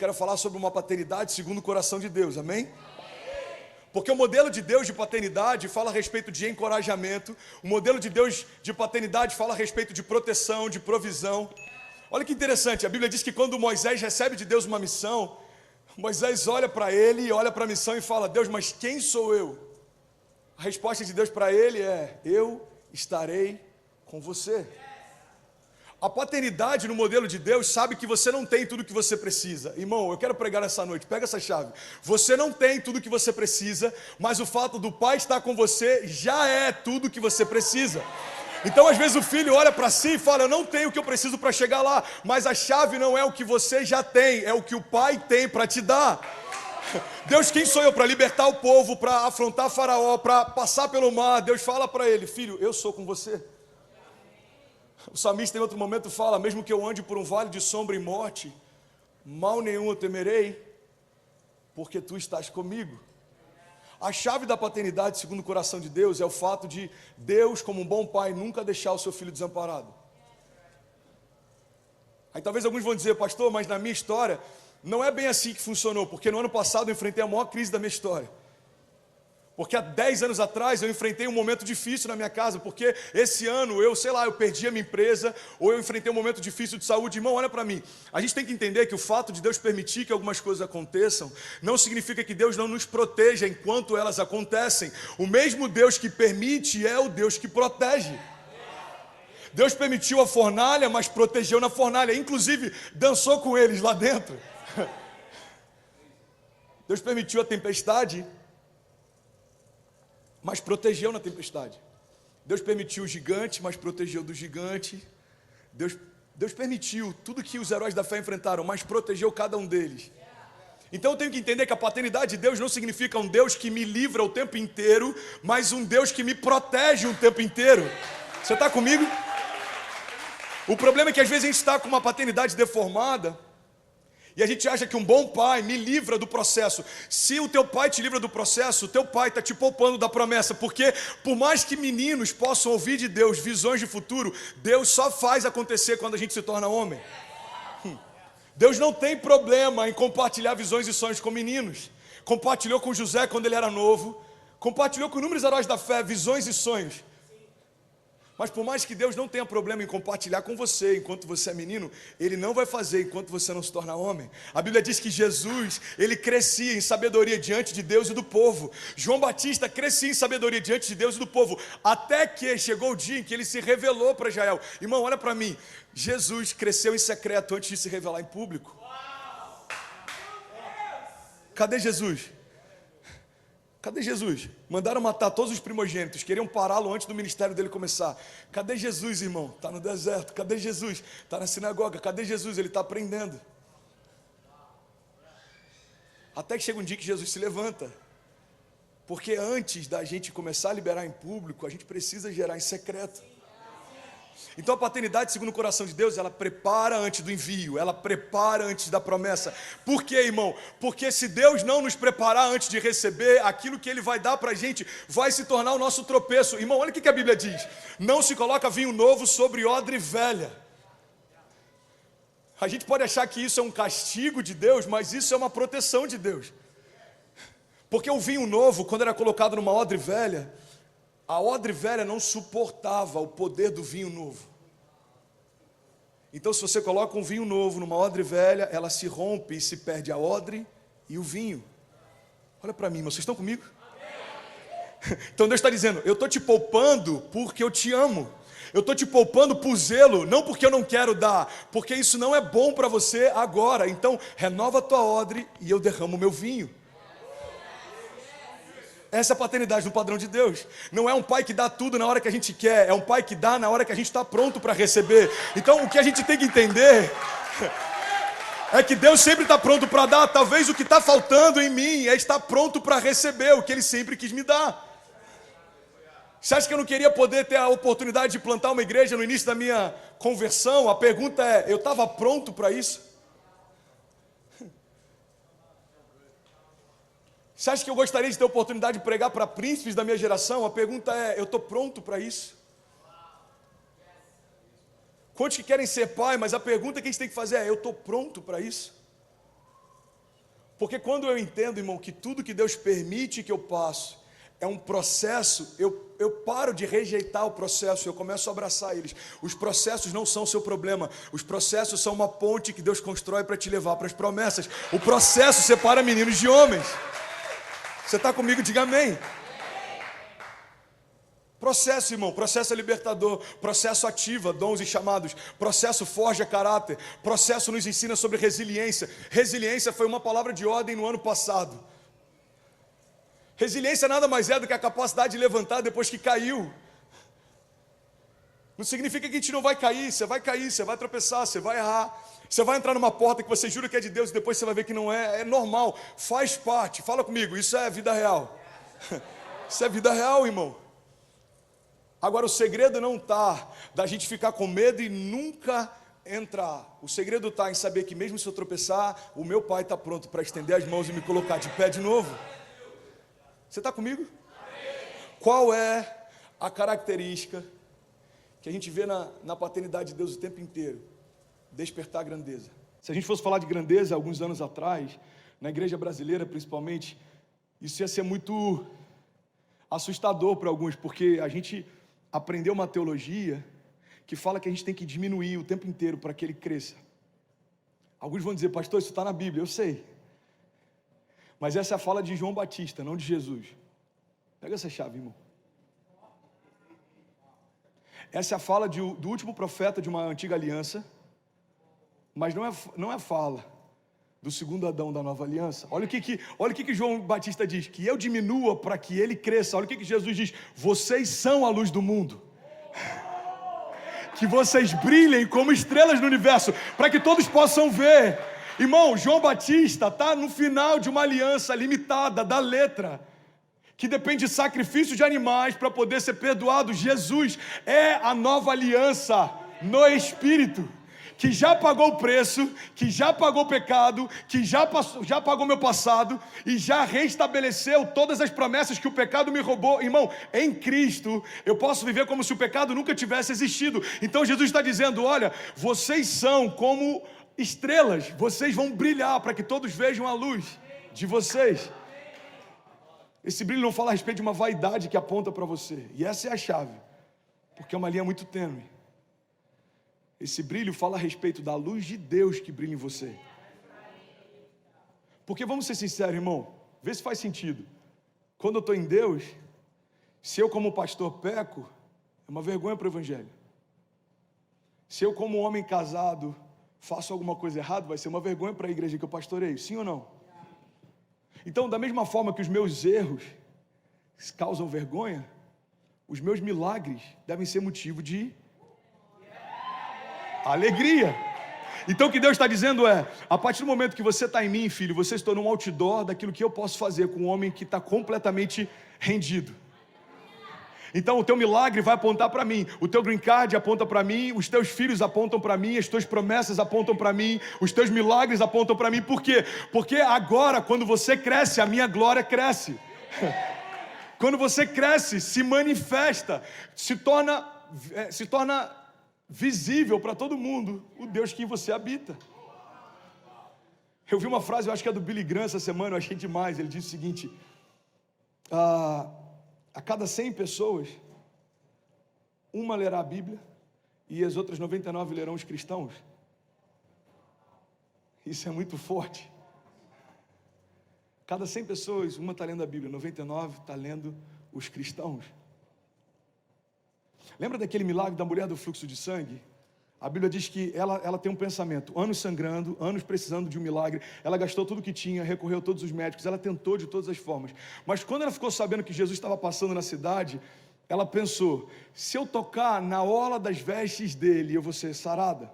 quero falar sobre uma paternidade segundo o coração de Deus, amém? Porque o modelo de Deus de paternidade fala a respeito de encorajamento, o modelo de Deus de paternidade fala a respeito de proteção, de provisão. Olha que interessante, a Bíblia diz que quando Moisés recebe de Deus uma missão, Moisés olha para ele, olha para a missão e fala: Deus, mas quem sou eu? A resposta de Deus para ele é: eu estarei com você. A paternidade no modelo de Deus sabe que você não tem tudo o que você precisa. Irmão, eu quero pregar essa noite, pega essa chave. Você não tem tudo o que você precisa, mas o fato do pai estar com você já é tudo o que você precisa. Então, às vezes o filho olha para si e fala: eu não tenho o que eu preciso para chegar lá. Mas a chave não é o que você já tem, é o que o pai tem para te dar. Deus, quem sou eu para libertar o povo, para afrontar Faraó, para passar pelo mar? Deus fala para ele: filho, eu sou com você. O salmista em outro momento fala: mesmo que eu ande por um vale de sombra e morte, mal nenhum eu temerei, porque tu estás comigo. A chave da paternidade, segundo o coração de Deus, é o fato de Deus, como um bom pai, nunca deixar o seu filho desamparado. Aí talvez alguns vão dizer: pastor, mas na minha história não é bem assim que funcionou, porque no ano passado eu enfrentei a maior crise da minha história. Porque há 10 anos atrás eu enfrentei um momento difícil na minha casa, porque esse ano eu perdi a minha empresa, ou eu enfrentei um momento difícil de saúde. Irmão, olha para mim, a gente tem que entender que o fato de Deus permitir que algumas coisas aconteçam, não significa que Deus não nos proteja enquanto elas acontecem. O mesmo Deus que permite é o Deus que protege. Deus permitiu a fornalha, mas protegeu na fornalha, inclusive dançou com eles lá dentro. Deus permitiu a tempestade, mas protegeu na tempestade. Deus permitiu o gigante, mas protegeu do gigante. Deus permitiu tudo que os heróis da fé enfrentaram, mas protegeu cada um deles. Então eu tenho que entender que a paternidade de Deus não significa um Deus que me livra o tempo inteiro, mas um Deus que me protege o tempo inteiro. Você está comigo? O problema é que às vezes a gente está com uma paternidade deformada, e a gente acha que um bom pai me livra do processo. Se o teu pai te livra do processo, o teu pai está te poupando da promessa. Porque por mais que meninos possam ouvir de Deus visões de futuro, Deus só faz acontecer quando a gente se torna homem. Deus não tem problema em compartilhar visões e sonhos com meninos. Compartilhou com José quando ele era novo. Compartilhou com inúmeros heróis da fé visões e sonhos. Mas por mais que Deus não tenha problema em compartilhar com você enquanto você é menino, Ele não vai fazer enquanto você não se torna homem. A Bíblia diz que Jesus, ele crescia em sabedoria diante de Deus e do povo. João Batista crescia em sabedoria diante de Deus e do povo, até que chegou o dia em que ele se revelou para Israel. Irmão, olha para mim, Jesus cresceu em secreto antes de se revelar em público. Cadê Jesus? Cadê Jesus? Mandaram matar todos os primogênitos, queriam pará-lo antes do ministério dele começar. Cadê Jesus, irmão? Está no deserto. Cadê Jesus? Está na sinagoga. Cadê Jesus? Ele está aprendendo. Até que chega um dia que Jesus se levanta. Porque antes da gente começar a liberar em público, a gente precisa gerar em secreto. Então a paternidade, segundo o coração de Deus, ela prepara antes do envio, ela prepara antes da promessa. Por quê, irmão? Porque se Deus não nos preparar antes de receber, aquilo que Ele vai dar para a gente vai se tornar o nosso tropeço. Irmão, olha o que a Bíblia diz: não se coloca vinho novo sobre odre velha. A gente pode achar que isso é um castigo de Deus, mas isso é uma proteção de Deus. Porque o vinho novo, quando era colocado numa odre velha, a odre velha não suportava o poder do vinho novo. Então, se você coloca um vinho novo numa odre velha, ela se rompe e se perde a odre e o vinho. Olha para mim, vocês estão comigo? Então Deus está dizendo: eu estou te poupando porque eu te amo. Eu estou te poupando por zelo, não porque eu não quero dar, porque isso não é bom para você agora. Então, renova a tua odre e eu derramo o meu vinho. Essa é a paternidade no padrão de Deus. Não é um pai que dá tudo na hora que a gente quer, é um pai que dá na hora que a gente está pronto para receber. Então o que a gente tem que entender é que Deus sempre está pronto para dar. Talvez o que está faltando em mim é estar pronto para receber o que Ele sempre quis me dar. Você acha que eu não queria poder ter a oportunidade de plantar uma igreja no início da minha conversão? A pergunta é: eu estava pronto para isso? Você acha que eu gostaria de ter a oportunidade de pregar para príncipes da minha geração? A pergunta é: eu estou pronto para isso? Quantos que querem ser pai, mas a pergunta que a gente tem que fazer é: eu estou pronto para isso? Porque quando eu entendo, irmão, que tudo que Deus permite que eu passe é um processo, eu paro de rejeitar o processo, eu começo a abraçar eles. Os processos não são o seu problema, os processos são uma ponte que Deus constrói para te levar para as promessas. O processo separa meninos de homens. Você está comigo? Diga amém. Processo, irmão, processo é libertador, processo ativa dons e chamados, processo forja caráter, processo nos ensina sobre resiliência. Resiliência foi uma palavra de ordem no ano passado. Resiliência nada mais é do que a capacidade de levantar depois que caiu. Não significa que a gente não vai cair, você vai cair, você vai tropeçar, você vai errar. Você vai entrar numa porta que você jura que é de Deus e depois você vai ver que não é. É normal, faz parte. Fala comigo, isso é vida real. Isso é vida real, irmão. Agora o segredo não está da gente ficar com medo e nunca entrar. O segredo está em saber que mesmo se eu tropeçar, o meu Pai está pronto para estender as mãos e me colocar de pé de novo. Você está comigo? Qual é a característica que a gente vê na paternidade de Deus o tempo inteiro? Despertar a grandeza. Se a gente fosse falar de grandeza alguns anos atrás, na igreja brasileira principalmente, isso ia ser muito assustador para alguns, porque a gente aprendeu uma teologia que fala que a gente tem que diminuir o tempo inteiro para que ele cresça. Alguns vão dizer, pastor, isso está na Bíblia, eu sei. Mas essa é a fala de João Batista, não de Jesus. Pega essa chave, irmão. Essa é a fala do último profeta de uma antiga aliança, mas não é fala do segundo Adão da nova aliança. Olha o que João Batista diz, que eu diminua para que ele cresça. Olha o que Jesus diz, vocês são a luz do mundo. Que vocês brilhem como estrelas no universo, para que todos possam ver. Irmão, João Batista está no final de uma aliança limitada da letra, que depende de sacrifício de animais para poder ser perdoado. Jesus é a nova aliança no Espírito, que já pagou o preço, que já pagou o pecado, que já pagou meu passado e já restabeleceu todas as promessas que o pecado me roubou. Irmão, em Cristo eu posso viver como se o pecado nunca tivesse existido. Então Jesus está dizendo, olha, vocês são como estrelas, vocês vão brilhar para que todos vejam a luz de vocês. Esse brilho não fala a respeito de uma vaidade que aponta para você, e essa é a chave, porque é uma linha muito tênue. Esse brilho fala a respeito da luz de Deus que brilha em você. Porque vamos ser sinceros, irmão, vê se faz sentido. Quando eu estou em Deus, se eu como pastor peco, é uma vergonha para o evangelho. Se eu como homem casado faço alguma coisa errada, vai ser uma vergonha para a igreja que eu pastoreio, sim ou não? Então, da mesma forma que os meus erros causam vergonha, os meus milagres devem ser motivo de alegria. Então o que Deus está dizendo é, a partir do momento que você está em mim, filho, você se tornou um outdoor daquilo que eu posso fazer com um homem que está completamente rendido. Então o teu milagre vai apontar para mim, o teu green card aponta para mim, os teus filhos apontam para mim, as tuas promessas apontam para mim, os teus milagres apontam para mim. Por quê? Porque agora, quando você cresce, a minha glória cresce. Quando você cresce, se manifesta, se torna visível para todo mundo o Deus que em você habita. Eu vi uma frase, eu acho que é do Billy Graham essa semana, eu achei demais. Ele disse o seguinte: a cada 100 pessoas, uma lerá a Bíblia e as outras 99 lerão os cristãos. Isso é muito forte. Cada 100 pessoas, uma está lendo a Bíblia, 99 está lendo os cristãos. Lembra daquele milagre da mulher do fluxo de sangue? A Bíblia diz que ela tem um pensamento, anos sangrando, anos precisando de um milagre, ela gastou tudo que tinha, recorreu a todos os médicos, ela tentou de todas as formas, mas quando ela ficou sabendo que Jesus estava passando na cidade, ela pensou, se eu tocar na orla das vestes dele, eu vou ser sarada.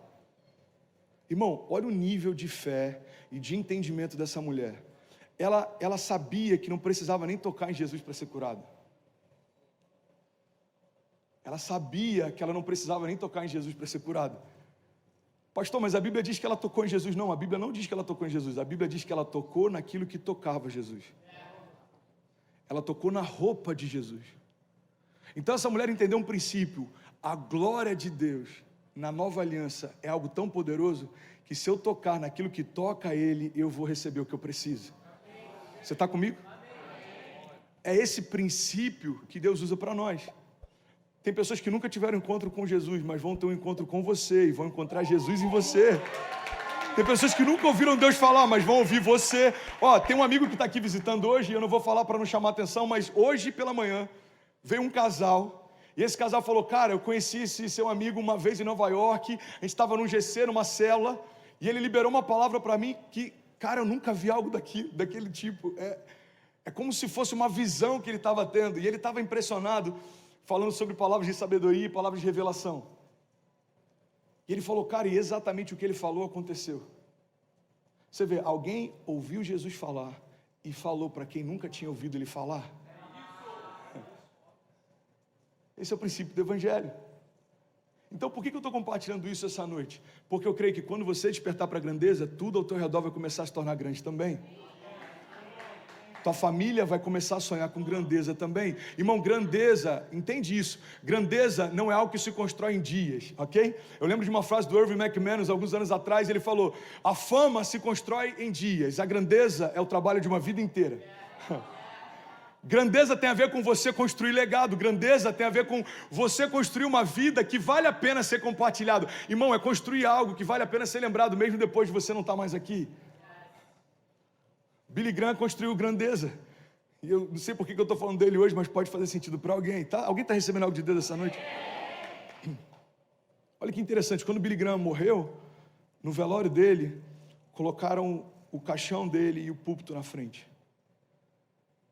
Irmão, olha o nível de fé e de entendimento dessa mulher. Ela sabia que não precisava nem tocar em Jesus para ser curada. Ela sabia que ela não precisava nem tocar em Jesus para ser curada. Pastor, mas a Bíblia diz que ela tocou em Jesus. Não, a Bíblia não diz que ela tocou em Jesus. A Bíblia diz que ela tocou naquilo que tocava Jesus. Ela tocou na roupa de Jesus. Então essa mulher entendeu um princípio. A glória de Deus na nova aliança é algo tão poderoso que se eu tocar naquilo que toca ele, eu vou receber o que eu preciso. Você está comigo? É esse princípio que Deus usa para nós. Tem pessoas que nunca tiveram encontro com Jesus, mas vão ter um encontro com você e vão encontrar Jesus em você. Tem pessoas que nunca ouviram Deus falar, mas vão ouvir você. Tem um amigo que está aqui visitando hoje, e eu não vou falar para não chamar atenção, mas hoje pela manhã veio um casal, e esse casal falou, cara, eu conheci esse seu amigo uma vez em Nova York, a gente estava num GC, numa célula, e ele liberou uma palavra para mim que, cara, eu nunca vi algo daquele tipo. É como se fosse uma visão que ele estava tendo, e ele estava impressionado, falando sobre palavras de sabedoria e palavras de revelação. E ele falou, cara, e exatamente o que ele falou aconteceu. Você vê, alguém ouviu Jesus falar e falou para quem nunca tinha ouvido ele falar. Esse é o princípio do Evangelho. Então, por que eu estou compartilhando isso essa noite? Porque eu creio que quando você despertar para a grandeza, tudo ao teu redor vai começar a se tornar grande também. Tua família vai começar a sonhar com grandeza também. Irmão, grandeza, entende isso? Grandeza não é algo que se constrói em dias, ok? Eu lembro de uma frase do Irving McManus, alguns anos atrás, ele falou, a fama se constrói em dias, a grandeza é o trabalho de uma vida inteira. Grandeza tem a ver com você construir legado, grandeza tem a ver com você construir uma vida que vale a pena ser compartilhado. Irmão, é construir algo que vale a pena ser lembrado mesmo depois de você não estar mais aqui. Billy Graham construiu grandeza. E eu não sei por que eu estou falando dele hoje, mas pode fazer sentido para alguém, tá? Alguém está recebendo algo de Deus essa noite? Olha que interessante, quando Billy Graham morreu, no velório dele, colocaram o caixão dele e o púlpito na frente.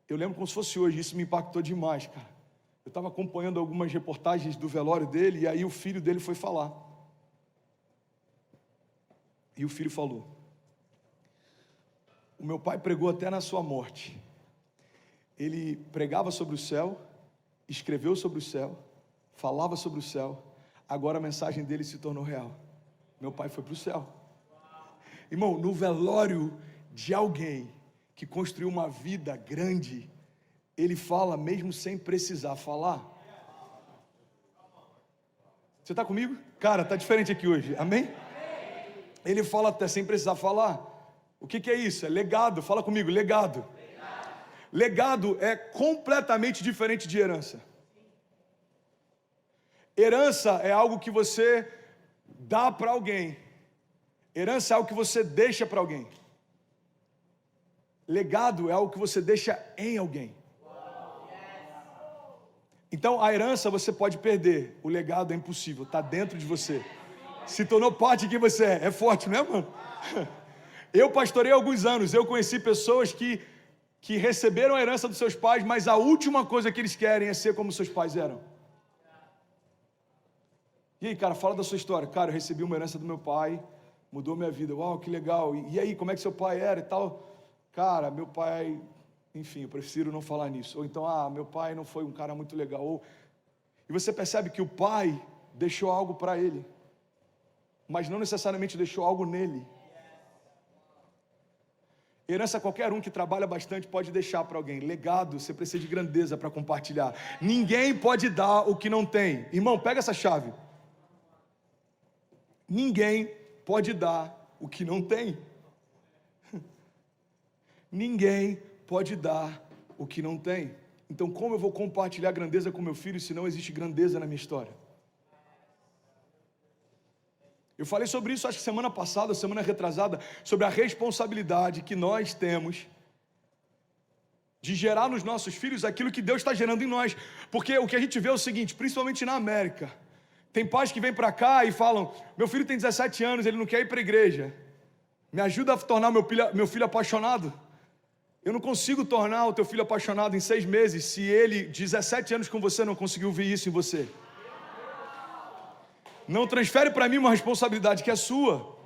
Eu lembro como se fosse hoje, isso me impactou demais, cara. Eu estava acompanhando algumas reportagens do velório dele, e aí o filho dele foi falar. E o filho falou, o meu pai pregou até na sua morte. Ele pregava sobre o céu, escreveu sobre o céu, falava sobre o céu. Agora a mensagem dele se tornou real. Meu pai foi para o céu. Irmão, no velório de alguém que construiu uma vida grande, ele fala mesmo sem precisar falar. Você está comigo? Cara, está diferente aqui hoje, amém? Ele fala até sem precisar falar. O que é isso? É legado. Fala comigo, legado. Legado é completamente diferente de herança. Herança é algo que você dá para alguém. Herança é algo que você deixa para alguém. Legado é algo que você deixa em alguém. Então a herança você pode perder, o legado é impossível, está dentro de você. Se tornou parte de quem você é. É forte, não é, mano? Eu pastorei alguns anos, eu conheci pessoas que receberam a herança dos seus pais, mas a última coisa que eles querem é ser como seus pais eram. E aí, cara, fala da sua história. Cara, eu recebi uma herança do meu pai, mudou minha vida. Uau, que legal. E aí, como é que seu pai era e tal? Cara, meu pai, enfim, eu prefiro não falar nisso. Ou então, meu pai não foi um cara muito legal. E você percebe que o pai deixou algo para ele, mas não necessariamente deixou algo nele. Herança qualquer um que trabalha bastante pode deixar para alguém. Legado, você precisa de grandeza para compartilhar. Ninguém pode dar o que não tem. Irmão, pega essa chave. Ninguém pode dar o que não tem. Ninguém pode dar o que não tem. Então, como eu vou compartilhar grandeza com meu filho se não existe grandeza na minha história? Eu falei sobre isso, acho que semana passada, semana retrasada, sobre a responsabilidade que nós temos de gerar nos nossos filhos aquilo que Deus está gerando em nós. Porque o que a gente vê é o seguinte, principalmente na América, tem pais que vêm para cá e falam, meu filho tem 17 anos, ele não quer ir para a igreja, me ajuda a tornar meu filho apaixonado. Eu não consigo tornar o teu filho apaixonado em 6 meses, se ele, 17 anos com você, não conseguiu ver isso em você. Não transfere para mim uma responsabilidade que é sua.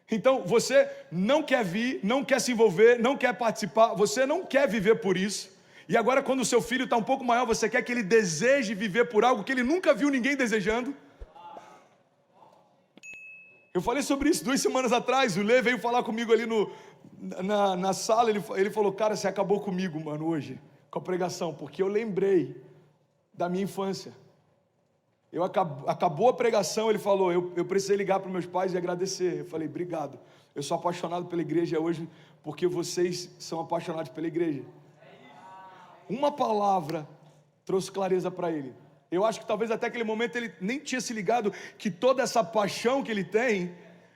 Então, você não quer vir, não quer se envolver, não quer participar, você não quer viver por isso. E agora, quando o seu filho está um pouco maior, você quer que ele deseje viver por algo que ele nunca viu ninguém desejando. Eu falei sobre isso 2 semanas atrás, o Lê veio falar comigo ali na sala, ele falou, cara, você acabou comigo, mano, hoje, com a pregação, porque eu lembrei da minha infância. Acabou a pregação, ele falou, eu precisei ligar para meus pais e agradecer. Eu falei, obrigado, eu sou apaixonado pela igreja hoje, porque vocês são apaixonados pela igreja. Uma palavra trouxe clareza para ele. Eu acho que talvez até aquele momento ele nem tinha se ligado que toda essa paixão que ele tem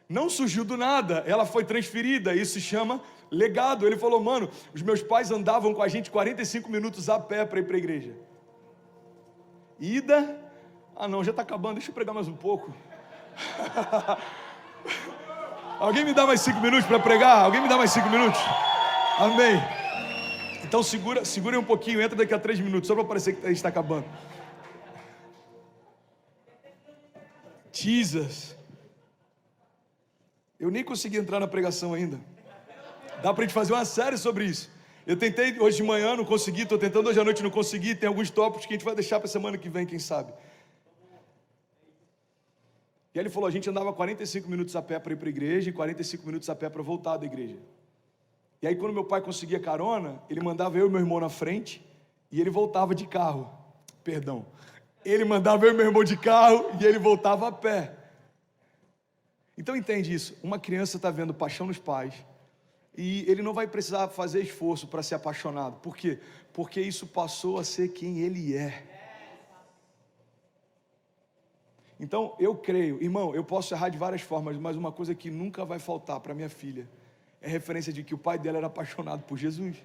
não surgiu do nada, ela foi transferida, isso se chama legado. Ele falou, mano, os meus pais andavam com a gente 45 minutos a pé para ir para a igreja. Ida, não, já está acabando, deixa eu pregar mais um pouco. Alguém me dá mais 5 minutos para pregar? Alguém me dá mais 5 minutos? Amém. Então segura um pouquinho, entra daqui a 3 minutos, só para parecer que a gente está acabando. Jesus. Eu nem consegui entrar na pregação ainda. Dá para a gente fazer uma série sobre isso. Eu tentei hoje de manhã, não consegui, estou tentando hoje à noite, não consegui. Tem alguns tópicos que a gente vai deixar para a semana que vem, quem sabe. E aí ele falou, a gente andava 45 minutos a pé para ir para a igreja e 45 minutos a pé para voltar da igreja. E aí quando meu pai conseguia carona, ele mandava eu e meu irmão na frente e ele voltava de carro. Perdão. Ele mandava eu e meu irmão de carro e ele voltava a pé. Então entende isso, uma criança está vendo paixão nos pais e ele não vai precisar fazer esforço para ser apaixonado. Por quê? Porque isso passou a ser quem ele é. Então eu creio, irmão, eu posso errar de várias formas, mas uma coisa que nunca vai faltar para minha filha é a referência de que o pai dela era apaixonado por Jesus.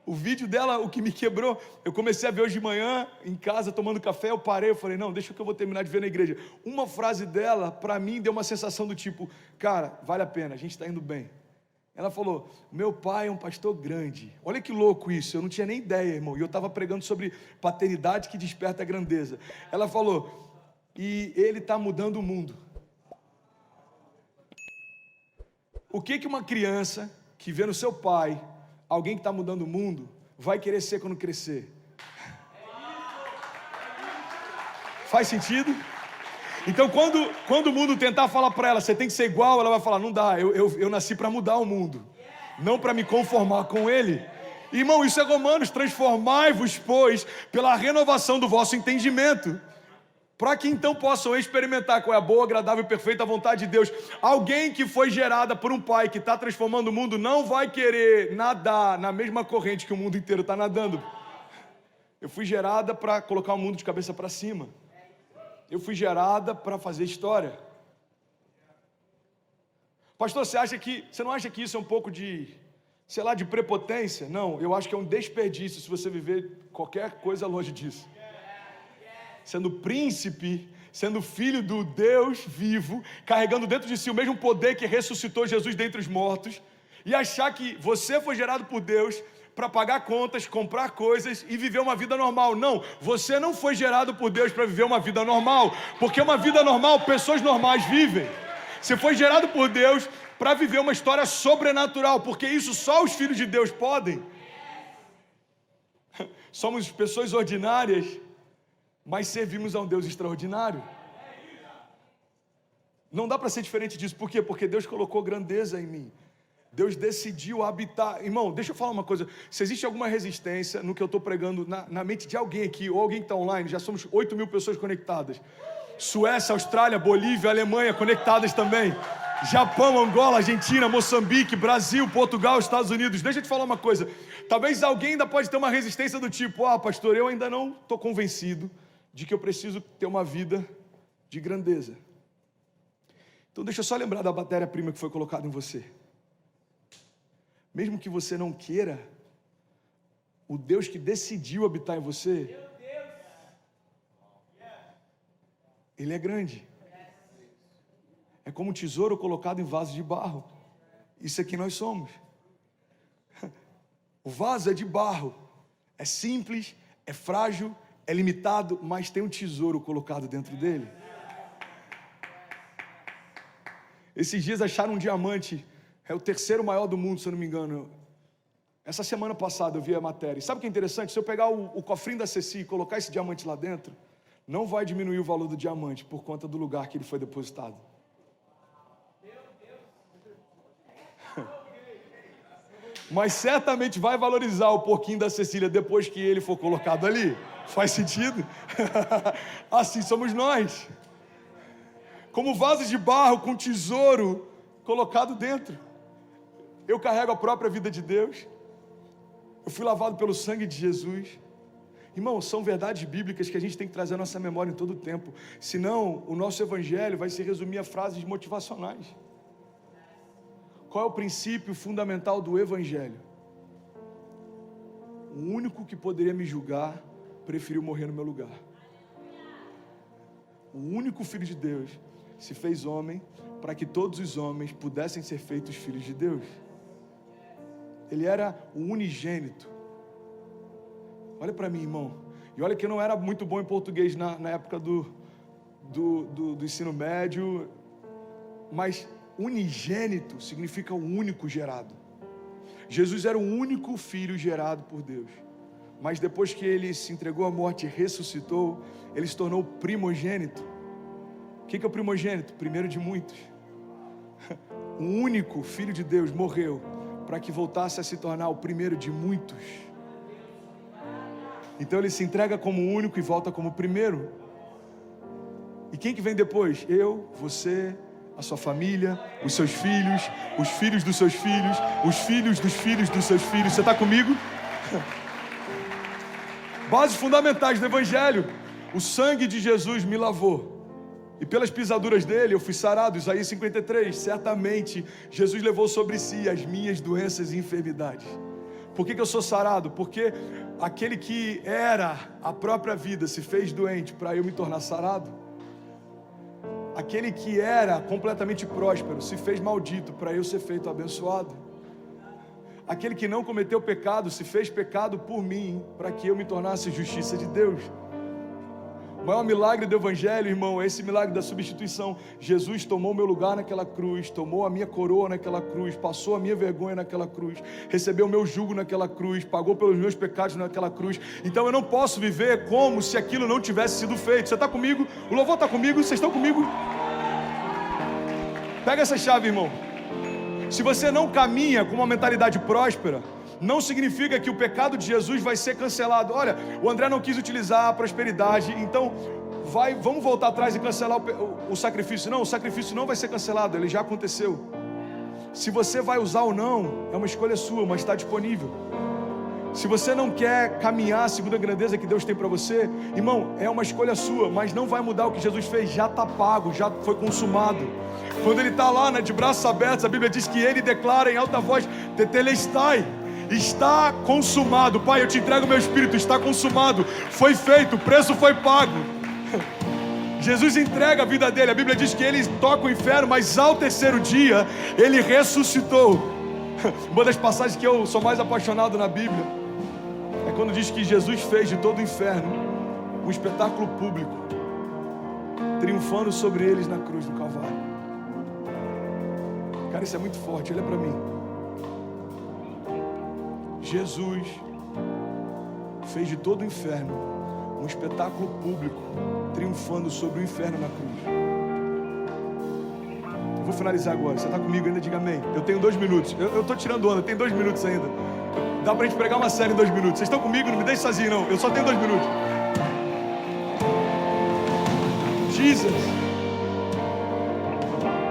O vídeo dela, o que me quebrou, eu comecei a ver hoje de manhã, em casa, tomando café, eu parei, eu falei, não, deixa que eu vou terminar de ver na igreja. Uma frase dela, para mim, deu uma sensação do tipo, cara, vale a pena, a gente está indo bem. Ela falou, meu pai é um pastor grande. Olha que louco isso, eu não tinha nem ideia, irmão, e eu estava pregando sobre paternidade que desperta a grandeza. Ela falou, e ele está mudando o mundo. O que uma criança que vê no seu pai alguém que está mudando o mundo vai querer ser quando crescer? Faz sentido? Então quando o mundo tentar falar para ela, você tem que ser igual, ela vai falar, não dá, eu nasci para mudar o mundo, não para me conformar com ele. Irmão, isso é Romanos, transformai-vos, pois, pela renovação do vosso entendimento, para que então possam experimentar qual é a boa, agradável e perfeita vontade de Deus. Alguém que foi gerada por um pai que está transformando o mundo não vai querer nadar na mesma corrente que o mundo inteiro está nadando. Eu fui gerada para colocar o mundo de cabeça para cima. Eu fui gerada para fazer história. Pastor, você não acha que isso é um pouco de, sei lá, de prepotência? Não, eu acho que é um desperdício se você viver qualquer coisa longe disso. Sendo príncipe, sendo filho do Deus vivo, carregando dentro de si o mesmo poder que ressuscitou Jesus dentre os mortos, e achar que você foi gerado por Deus para pagar contas, comprar coisas e viver uma vida normal. Não, você não foi gerado por Deus para viver uma vida normal, porque uma vida normal, pessoas normais vivem. Você foi gerado por Deus para viver uma história sobrenatural, porque isso só os filhos de Deus podem. Somos pessoas ordinárias, mas servimos a um Deus extraordinário. Não dá para ser diferente disso. Por quê? Porque Deus colocou grandeza em mim. Deus decidiu habitar. Irmão, deixa eu falar uma coisa. Se existe alguma resistência no que eu estou pregando na mente de alguém aqui, ou alguém que está online, já somos 8.000 pessoas conectadas. Suécia, Austrália, Bolívia, Alemanha conectadas também. Japão, Angola, Argentina, Moçambique, Brasil, Portugal, Estados Unidos. Deixa eu te falar uma coisa. Talvez alguém ainda pode ter uma resistência do tipo, pastor, eu ainda não estou convencido de que eu preciso ter uma vida de grandeza. Então deixa eu só lembrar da matéria-prima que foi colocada em você. Mesmo que você não queira, o Deus que decidiu habitar em você, Ele é grande. É como um tesouro colocado em vaso de barro. Isso é quem nós somos. O vaso é de barro, é simples, é frágil, é limitado, mas tem um tesouro colocado dentro dele. Esses dias acharam um diamante, é o terceiro maior do mundo, se eu não me engano. Essa semana passada eu vi a matéria. E sabe o que é interessante? Se eu pegar o cofrinho da Ceci e colocar esse diamante lá dentro, não vai diminuir o valor do diamante por conta do lugar que ele foi mas certamente vai valorizar o porquinho da Cecília depois que ele for colocado ali. Faz sentido? Assim somos nós. Como vasos de barro com tesouro colocado dentro. Eu carrego a própria vida de Deus. Eu fui lavado pelo sangue de Jesus. Irmão, são verdades bíblicas que a gente tem que trazer à nossa memória em todo o tempo. Senão, o nosso evangelho vai se resumir a frases motivacionais. Qual é o princípio fundamental do evangelho? O único que poderia me julgar preferiu morrer no meu lugar. O único Filho de Deus se fez homem para que todos os homens pudessem ser feitos filhos de Deus. Ele era o unigênito. Olha para mim, irmão. E olha que eu não era muito bom em português na época do ensino médio. Mas unigênito significa o único gerado. Jesus era o único filho gerado por Deus. Mas depois que ele se entregou à morte e ressuscitou, ele se tornou primogênito. O que é o primogênito? Primeiro de muitos. O único filho de Deus morreu para que voltasse a se tornar o primeiro de muitos. Então ele se entrega como único e volta como primeiro. E quem que vem depois? Eu, você, a sua família, os seus filhos, os filhos dos seus filhos, os filhos dos filhos dos seus filhos. Você está comigo? Bases fundamentais do evangelho. O sangue de Jesus me lavou. E pelas pisaduras dele eu fui sarado. Isaías 53. Certamente Jesus levou sobre si as minhas doenças e enfermidades. Por que eu sou sarado? Porque aquele que era a própria vida se fez doente para eu me tornar sarado. Aquele que era completamente próspero se fez maldito para eu ser feito abençoado. Aquele que não cometeu pecado se fez pecado por mim para que eu me tornasse justiça de Deus. O maior milagre do evangelho, irmão, é esse milagre da substituição. Jesus tomou meu lugar naquela cruz, tomou a minha coroa naquela cruz, passou a minha vergonha naquela cruz, recebeu o meu jugo naquela cruz, pagou pelos meus pecados naquela cruz. Então eu não posso viver como se aquilo não tivesse sido feito. Você está comigo? O louvor está comigo? Vocês estão comigo? Pega essa chave, irmão. Se você não caminha com uma mentalidade próspera, não significa que o pecado de Jesus vai ser cancelado. Olha, o André não quis utilizar a prosperidade, então vamos voltar atrás e cancelar o sacrifício. Não, o sacrifício não vai ser cancelado, ele já aconteceu. Se você vai usar ou não, é uma escolha sua, mas está disponível. Se você não quer caminhar segundo a grandeza que Deus tem para você, irmão, é uma escolha sua, mas não vai mudar o que Jesus fez, já está pago, já foi consumado. Quando ele está lá, né, de braços abertos, a Bíblia diz que ele declara em alta voz: tetelestai, está consumado. Pai, eu te entrego o meu espírito, está consumado, foi feito, o preço foi pago. Jesus entrega a vida dele. A Bíblia diz que ele toca o inferno, mas ao terceiro dia ele ressuscitou. Uma das passagens que eu sou mais apaixonado na Bíblia é quando diz que Jesus fez de todo o inferno um espetáculo público, triunfando sobre eles na cruz do Calvário. Cara, isso é muito forte, olha para mim. Jesus fez de todo o inferno um espetáculo público, triunfando sobre o inferno na cruz. Eu vou finalizar agora. Você está comigo ainda? Diga amém. Eu tenho 2 minutos. Eu estou tirando onda, tem 2 minutos ainda. Dá para a gente pregar uma série em 2 minutos. Vocês estão comigo? Não me deixe sozinho, não. Eu só tenho 2 minutos. Jesus.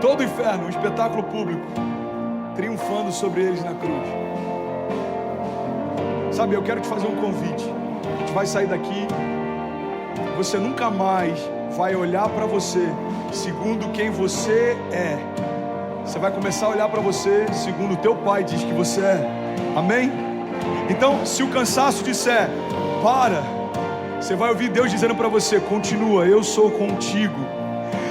Todo o inferno, um espetáculo público, triunfando sobre eles na cruz. Sabe, eu quero te fazer um convite. A gente vai sair daqui. Você nunca mais vai olhar para você segundo quem você é. Você vai começar a olhar para você segundo o teu pai diz que você é. Amém? Então, se o cansaço disser para, você vai ouvir Deus dizendo para você: continua, eu sou contigo.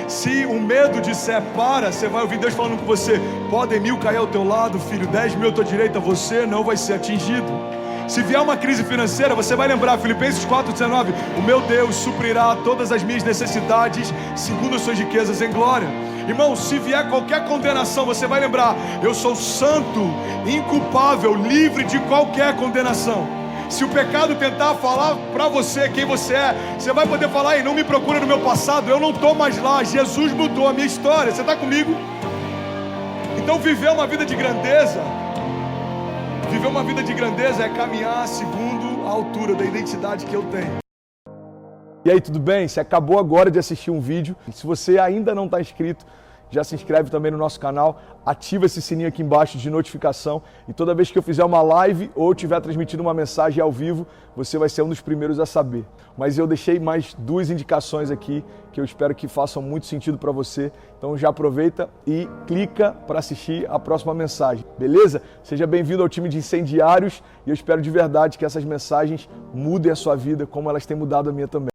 Se o medo disser para, você vai ouvir Deus falando com você: podem 1000 cair ao teu lado, filho, 10.000 à tua direita, você não vai ser atingido. Se vier uma crise financeira, você vai lembrar Filipenses 4,19: o meu Deus suprirá todas as minhas necessidades segundo as suas riquezas em glória. Irmão, se vier qualquer condenação, você vai lembrar: eu sou santo, inculpável, livre de qualquer condenação. Se o pecado tentar falar para você quem você é, você vai poder falar: ei, não me procura no meu passado, eu não estou mais lá, Jesus mudou a minha história. Você está comigo? Então viver uma vida de grandeza, Viver uma vida de grandeza é caminhar segundo a altura da identidade que eu tenho. E aí, tudo bem? Você acabou agora de assistir um vídeo. Se você ainda não está inscrito, já se inscreve também no nosso canal, ativa esse sininho aqui embaixo de notificação e toda vez que eu fizer uma live ou estiver transmitindo uma mensagem ao vivo, você vai ser um dos primeiros a saber. Mas eu deixei mais 2 indicações aqui que eu espero que façam muito sentido para você. Então já aproveita e clica para assistir a próxima mensagem, beleza? Seja bem-vindo ao time de incendiários e eu espero de verdade que essas mensagens mudem a sua vida como elas têm mudado a minha também.